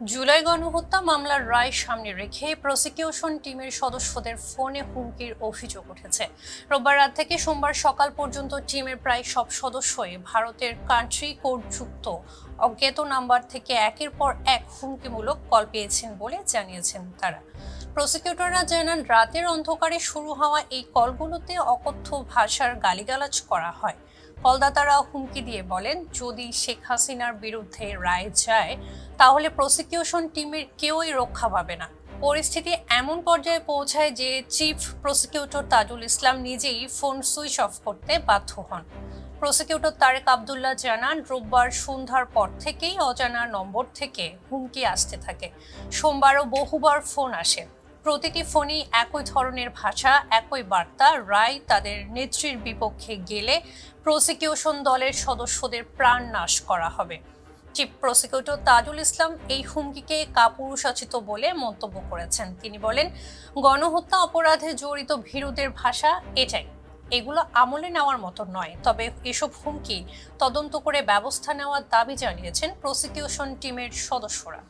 জুলাই গণহত্যা মামলার রায় সামনে রেখে প্রসিকিউশন টিমের সদস্যদের ফোনে হুমকির অভিযোগ উঠেছে। রোববার রাত থেকে সোমবার সকাল পর্যন্ত টিমের প্রায় সব সদস্যই ভারতের কান্ট্রি কোডযুক্ত অজ্ঞাত নাম্বার থেকে একের পর এক হুমকিমূলক কল পেয়েছেন বলে জানিয়েছেন তারা। প্রসিকিউটররা জানান, রাতের অন্ধকারে শুরু হওয়া এই কলগুলোতে অকথ্য ভাষার গালিগালাজ করা হয়। কলদাতারা হুমকি দিয়ে বলেন, যদি শেখ হাসিনার বিরুদ্ধে রায় যায় তাহলে প্রসিকিউশন টিমের কেউই রক্ষা পাবে না। পরিস্থিতি এমন পর্যায়ে পৌঁছায় যে চিফ প্রসিকিউটর তাজুল ইসলাম নিজেই ফোন সুইচ অফ করতে বাধ্য হন। প্রসিকিউটর তারেক আব্দুল্লাহ জানান, রোববার সন্ধ্যার পর থেকেই অজানা নম্বর থেকে হুমকি আসতে থাকে। সোমবারও বহুবার ফোন আসে। প্রতিটি ফোনেই একই ধরনের ভাষা, একই বার্তা। রায় তাদের নেত্রীর বিপক্ষে গেলে প্রসিকিউশন দলের সদস্যদের প্রাণ নাশ করা হবে। চিফ প্রসিকিউটর তাজুল ইসলাম এই হুমকিকে কাপুরুষোচিত বলে মন্তব্য করেছেন। তিনি বলেন, গণহত্যা অপরাধে জড়িত ভীরুদের ভাষা এটাই, এগুলো আমলে নেওয়ার মতো নয়। তবে এসব হুমকি তদন্ত করে ব্যবস্থা নেওয়ার দাবি জানিয়েছেন প্রসিকিউশন টিমের সদস্যরা।